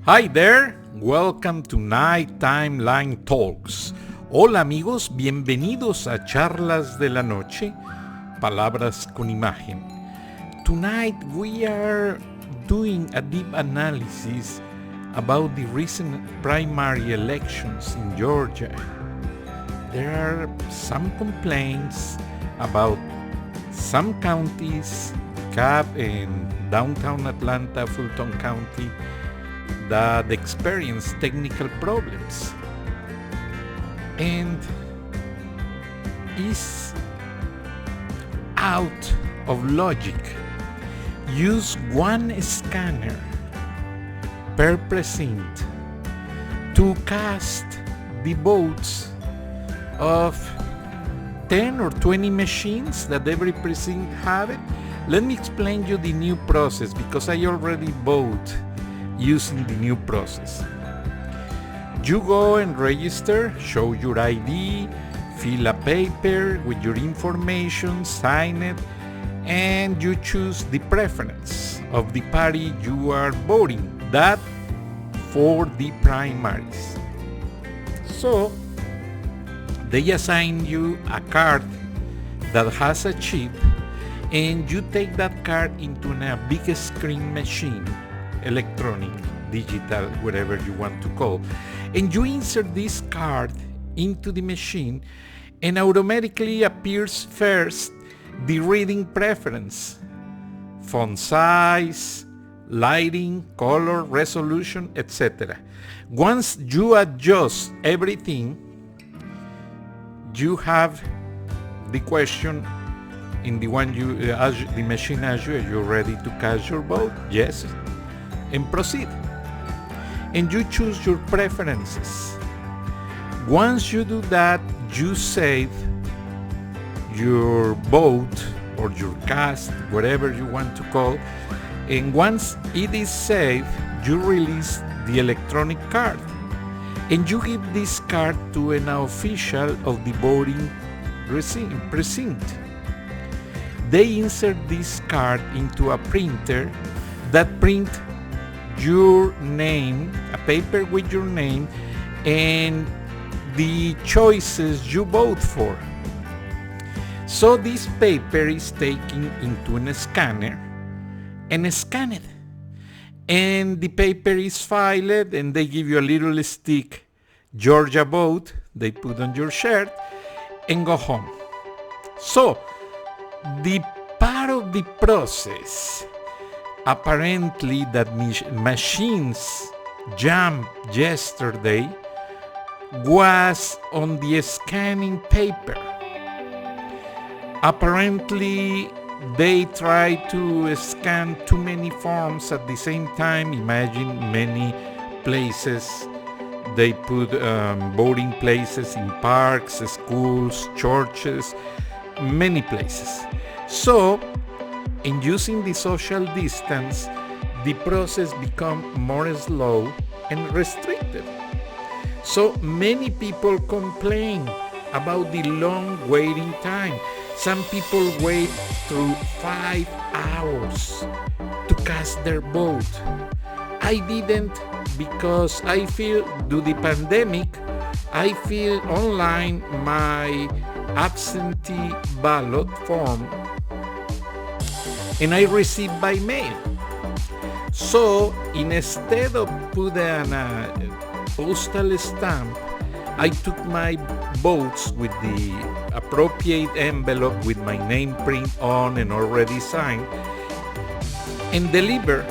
Hi there, welcome to Night Timeline Talks. Hola amigos, bienvenidos a Charlas de la Noche, Palabras con Imagen. Tonight we are doing a deep analysis about the recent primary elections in Georgia. There are some complaints about some counties, DeKalb and downtown Atlanta, Fulton County, that experience technical problems and is out of logic. Use one scanner per precinct to cast the votes of 10 or 20 machines that every precinct have it. Let me explain you the new process because I already vote using the new process. You go and register, show your ID, fill a paper with your information, sign it, and you choose the preference of the party you are voting, that for the primaries. So they assign you a card that has a chip, and you take that card into a big screen machine, electronic, digital, whatever you want to call, and you insert this card into the machine, and automatically appears first the reading preference, font size, lighting, color, resolution, etc. Once you adjust everything, you have the question in the one the machine asks you, are you ready to cast your vote? Yes. And proceed. And you choose your preferences. Once you do that, you save your vote or your cast, whatever you want to call. And once it is saved, you release the electronic card. And you give this card to an official of the voting precinct. They insert this card into a printer that print your name, a paper with your name, and the choices you vote for. So this paper is taken into a scanner and scanned. And the paper is filed, and they give you a little stick, Georgia vote, they put on your shirt, and go home. So the part of the process apparently that machines jammed yesterday was on the scanning paper. Apparently they tried to scan too many forms at the same time. Imagine many places. They put voting places in parks, schools, churches, many places. So in using the social distance, the process become more slow and restricted. So many people complain about the long waiting time. Some people wait through 5 hours to cast their vote. I didn't, because I feel due to the pandemic, I fill online my absentee ballot form and I received by mail. So instead of putting a postal stamp, I took my votes with the appropriate envelope with my name print on and already signed and delivered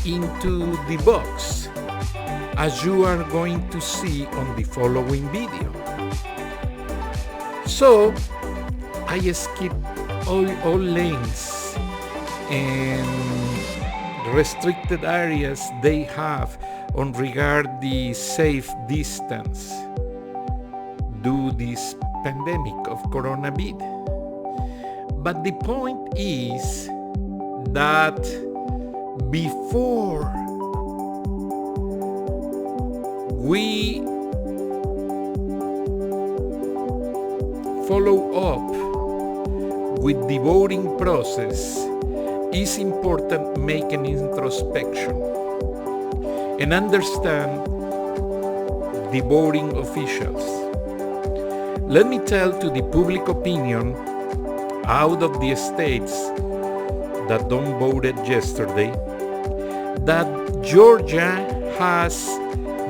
into the box, as you are going to see on the following video. So I skipped all lanes and restricted areas they have on regard the safe distance due this pandemic of coronavirus. But the point is that before we follow up with the voting process, it's important make an introspection. and understand the voting officials. Let me tell to the public opinion out of the states that don't voted yesterday that Georgia has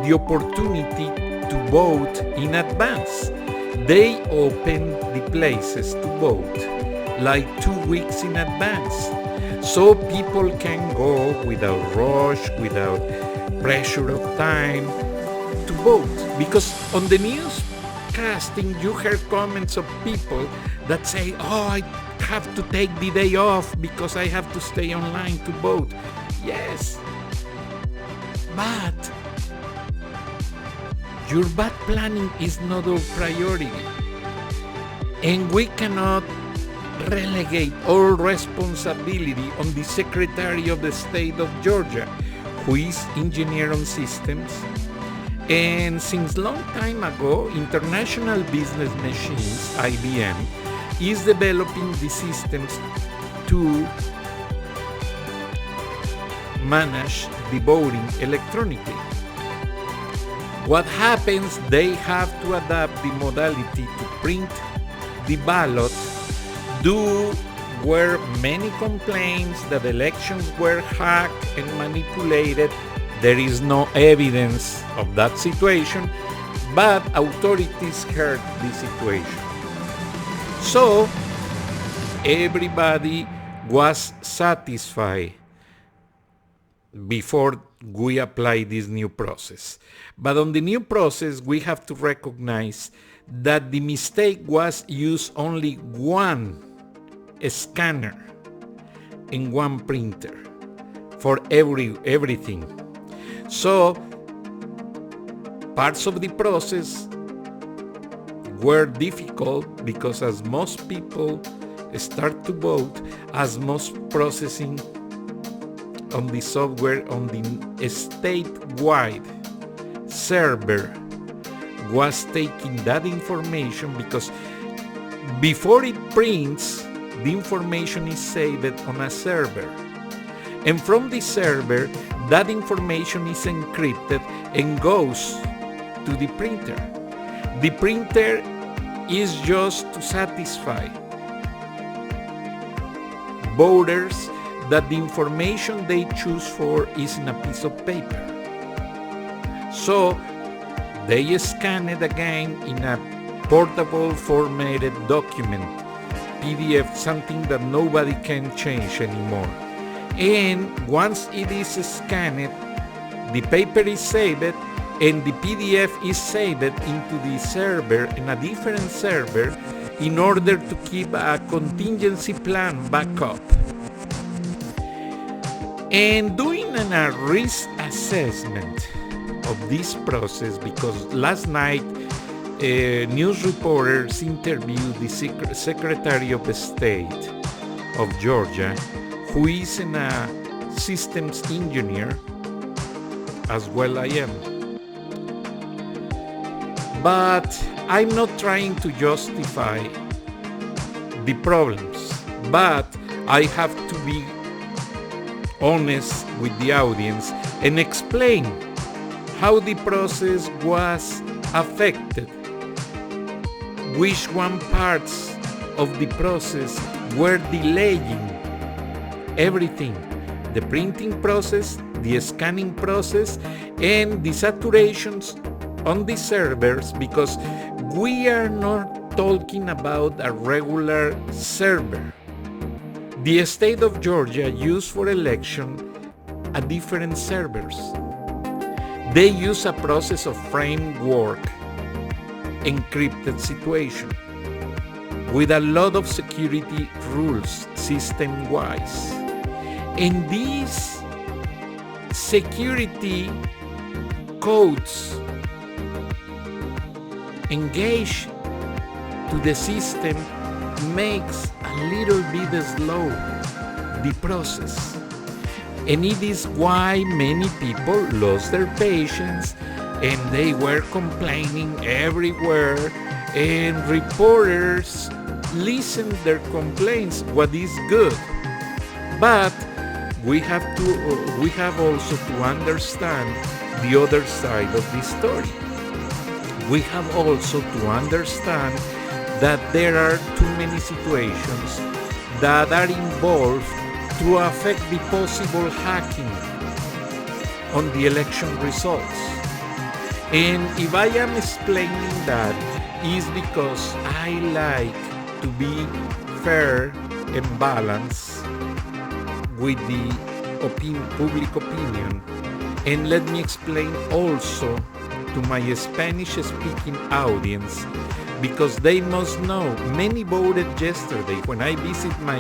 the opportunity to vote in advance. They open the places to vote like 2 weeks in advance, so people can go without rush, without pressure of time to vote. Because on the newscasting you heard comments of people that say, oh, I have to take the day off because I have to stay online to vote. Yes, but your bad planning is not our priority, and we cannot relegate all responsibility on the Secretary of the State of Georgia, who is engineer on systems. And since long time ago, International Business Machines, IBM, is developing the systems to manage the voting electronically. What happens, they have to adapt the modality to print the ballot. There were many complaints that elections were hacked and manipulated. There is no evidence of that situation, but authorities heard the situation. So everybody was satisfied before we apply this new process. But on the new process, we have to recognize that the mistake was use only one scanner and one printer for everything. So parts of the process were difficult because as most people start to vote, as most processing on the software on the statewide server was taking that information, because before it prints, the information is saved on a server, and from the server that information is encrypted and goes to the printer. The printer is just to satisfy voters that the information they choose for is in a piece of paper. So they scan it again in a portable formatted document, PDF, something that nobody can change anymore. And once it is scanned, the paper is saved and the PDF is saved into the server, in a different server, in order to keep a contingency plan backup. And doing a risk assessment of this process, because last night news reporters interviewed the Secretary of State of Georgia, who is a systems engineer, as well I am. But I'm not trying to justify the problems, but I have to be honest with the audience and explain how the process was affected, which one parts of the process were delaying everything, the printing process, the scanning process, and the saturations on the servers, because we are not talking about a regular server. The state of Georgia used for election a different servers. They use a process of framework encrypted situation with a lot of security rules system-wise. And these security codes engaged to the system makes a little bit slow the process. And it is why many people lost their patience and they were complaining everywhere, and reporters listened their complaints, what is good. But we have also to understand the other side of the story. We have also to understand that there are too many situations that are involved to affect the possible hacking on the election results. And if I am explaining that, is because I like to be fair and balanced with the public opinion. And let me explain also to my Spanish-speaking audience, because they must know many voted yesterday when I visit my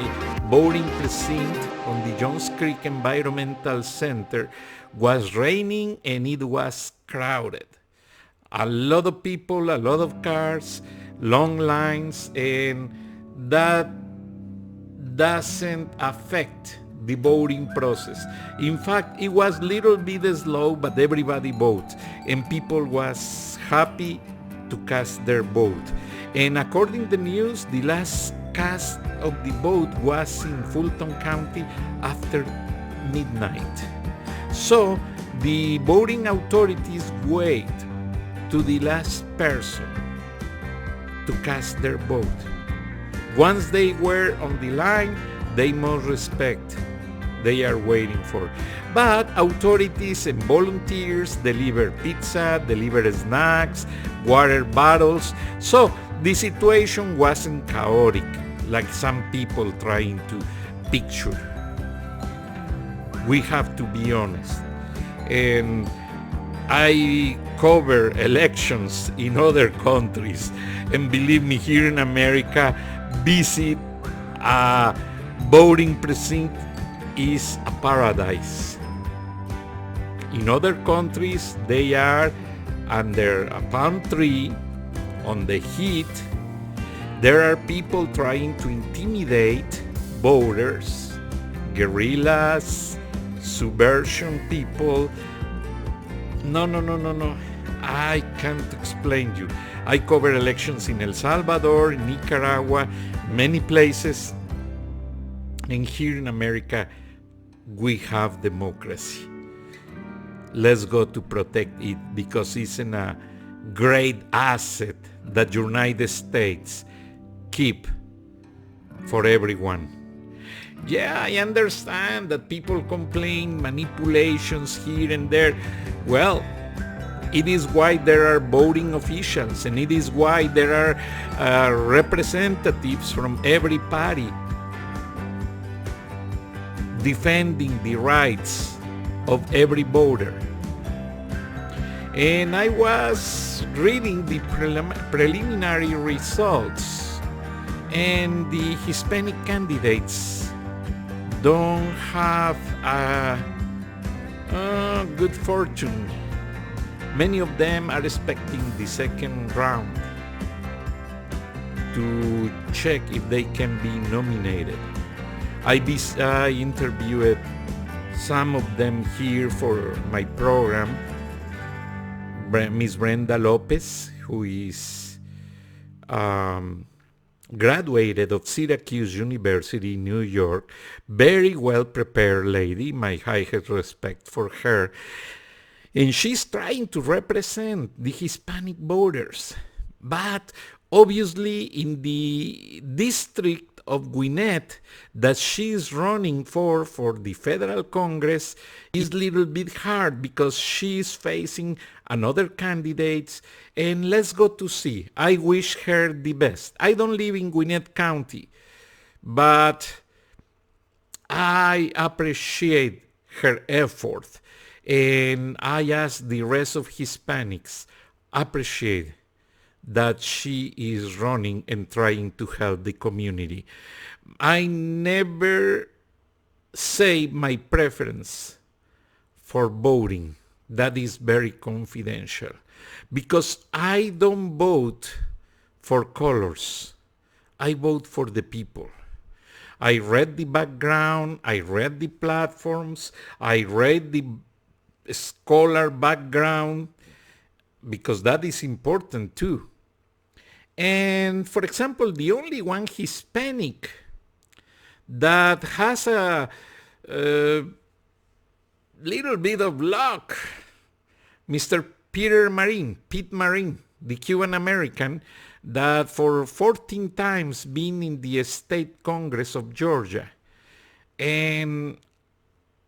voting precinct on the Johns Creek Environmental Center. Was raining and it was crowded. A lot of people, a lot of cars, long lines, and that doesn't affect the voting process. In fact, it was a little bit slow, but everybody voted, and people was happy to cast their vote. And according to the news, the last cast of the vote was in Fulton County after midnight. So the voting authorities wait to the last person to cast their vote. Once they were on the line, they must respect they are waiting for. But authorities and volunteers deliver pizza, deliver snacks, water bottles. So the situation wasn't chaotic like some people trying to picture. We have to be honest. And I cover elections in other countries, and believe me, here in America, visit a voting precinct is a paradise. In other countries, they are under a palm tree on the heat. There are people trying to intimidate voters, guerrillas, subversion people. No. I can't explain you. I cover elections in El Salvador, Nicaragua, many places. And here in America, we have democracy. Let's go to protect it, because it's a great asset that United States keep for everyone. Yeah, I understand that people complain manipulations here and there. Well, it is why there are voting officials, and it is why there are representatives from every party defending the rights of every voter. And I was reading the preliminary results, and the Hispanic candidates don't have good fortune. Many of them are expecting the second round to check if they can be nominated. I interviewed some of them here for my program. Miss Brenda Lopez, who is graduated of Syracuse University, New York, very well prepared lady, my highest respect for her. And she's trying to represent the Hispanic voters. But obviously in the district of Gwinnett that she's running for the federal Congress is a little bit hard, because she's facing another candidates. And let's go to see. I wish her the best. I don't live in Gwinnett County, but I appreciate her effort. And I ask the rest of Hispanics, appreciate that she is running and trying to help the community. I never say my preference for voting. That is very confidential, because I don't vote for colors. I vote for the people. I read the background, I read the platforms, I read the scholar background, because that is important too. And for example, the only one Hispanic that has a little bit of luck Mr. Pete Marine, the Cuban American, that for 14 times been in the State Congress of Georgia. And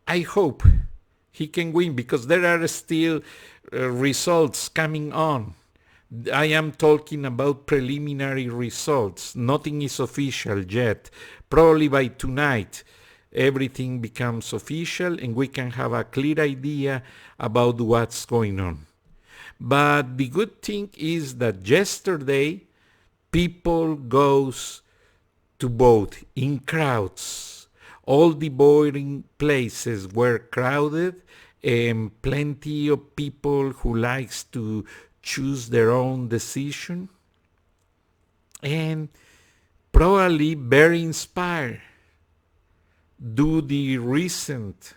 I hope he can win, because there are still results coming on. I am talking about preliminary results. Nothing is official yet. Probably by tonight, everything becomes official and we can have a clear idea about what's going on. But the good thing is that yesterday, people goes to vote in crowds. All the voting places were crowded, and plenty of people who likes to choose their own decision, and probably very inspired due to the recent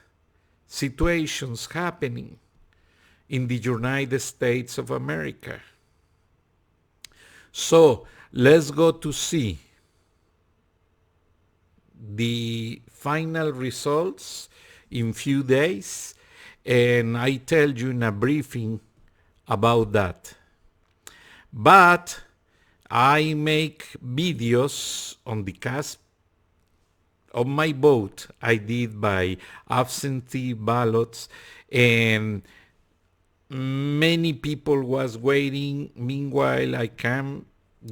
situations happening in the United States of America. So let's go to see the final results in few days, and I tell you in a briefing about that. But I make videos on the cast of my vote I did by absentee ballots, and many people was waiting. Meanwhile, I can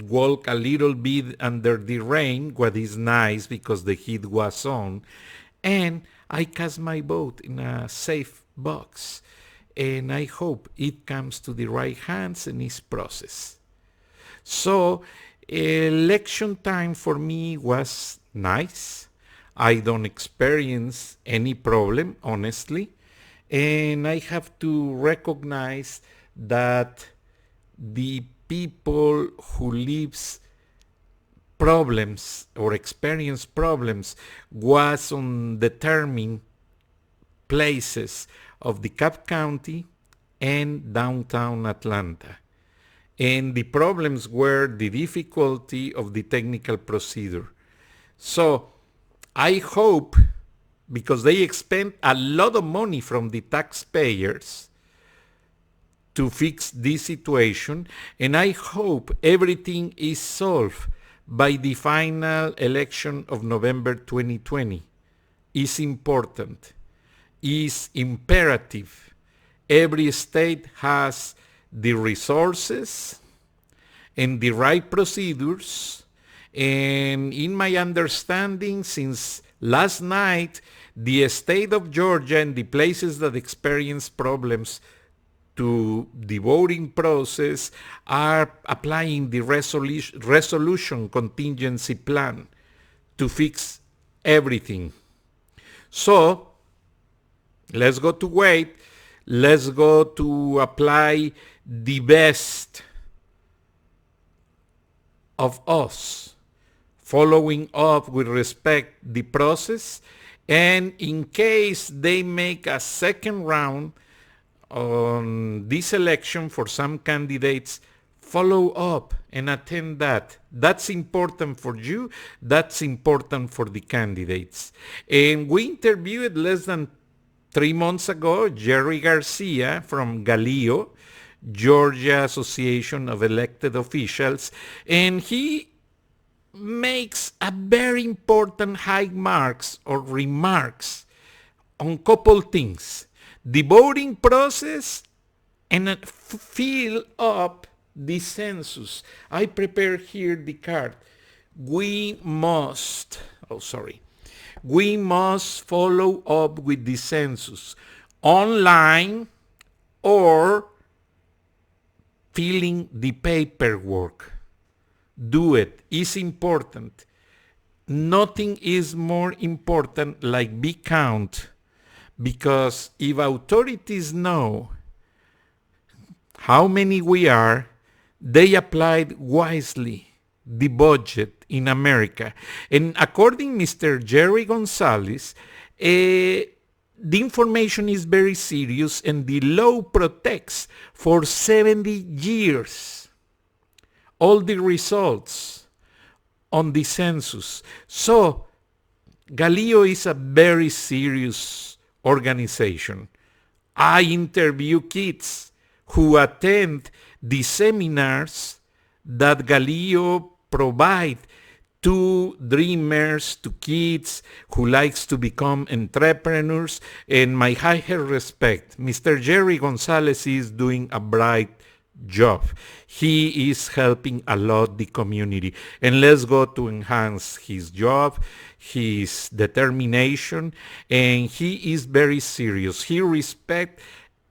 walk a little bit under the rain, what is nice because the heat was on, and I cast my vote in a safe box, and I hope it comes to the right hands and is processed. So election time for me was nice. I don't experience any problem, honestly, and I have to recognize that the people who lives problems or experience problems was on determined places of the Cobb County and downtown Atlanta. And the problems were the difficulty of the technical procedure. So I hope, because they expend a lot of money from the taxpayers to fix this situation, and I hope everything is solved by the final election of November 2020. Is important, is imperative. Every state has the resources and the right procedures, and in my understanding, since last night, the state of Georgia and the places that experience problems to the voting process are applying the resolution contingency plan to fix everything. So let's go to wait. Let's go to apply the best of us, following up with respect the process, and in case they make a second round on this election for some candidates, follow up and attend that. That's important for you. That's important for the candidates. And we interviewed less than 3 months ago Jerry Garcia from Galileo, Georgia Association of Elected Officials, and he makes a very important high marks or remarks on couple things: the voting process and fill up the census. I prepare here the card. We must follow up with the census online or filling the paperwork. Do it. It's important. Nothing is more important like big count, because if authorities know how many we are, they applied wisely the budget in America. And according to Mr. Jerry Gonzalez, the information is very serious and the law protects for 70 years all the results on the census. So Galileo is a very serious organization. I interview kids who attend the seminars that Galileo provide to dreamers, to kids who likes to become entrepreneurs. And my higher respect, Mr. Jerry Gonzalez is doing a bright job. He is helping a lot the community. And let's go to enhance his job, his determination, and he is very serious. He respects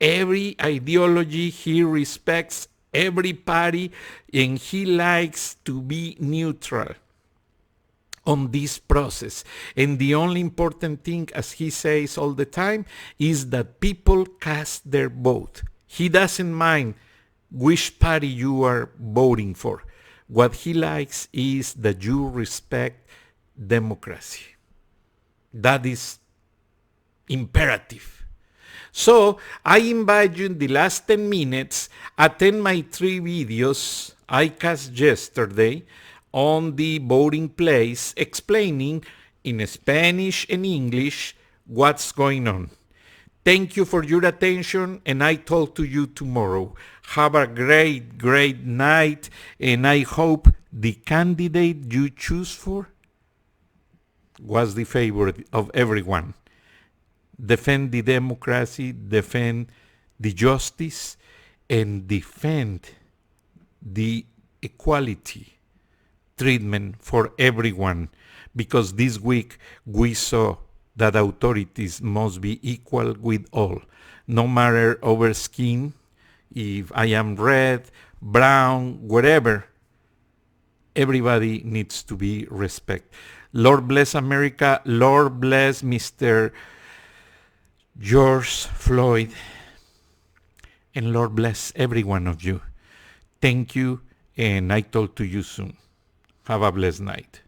every ideology, he respects every party, and he likes to be neutral on this process. And the only important thing, as he says all the time, is that people cast their vote. He doesn't mind which party you are voting for. What he likes is that you respect democracy. That is imperative. So I invite you in the last 10 minutes, attend my 3 videos I cast yesterday on the voting place, explaining in Spanish and English what's going on. Thank you for your attention, and I talk to you tomorrow. Have a great, great night, and I hope the candidate you choose for was the favorite of everyone. Defend the democracy, defend the justice, and defend the equality treatment for everyone, because this week we saw that authorities must be equal with all, no matter our skin, if I am red, brown, whatever, everybody needs to be respected. Lord bless America, Lord bless Mr. George Floyd, and Lord bless every one of you. Thank you, and I talk to you soon. Have a blessed night.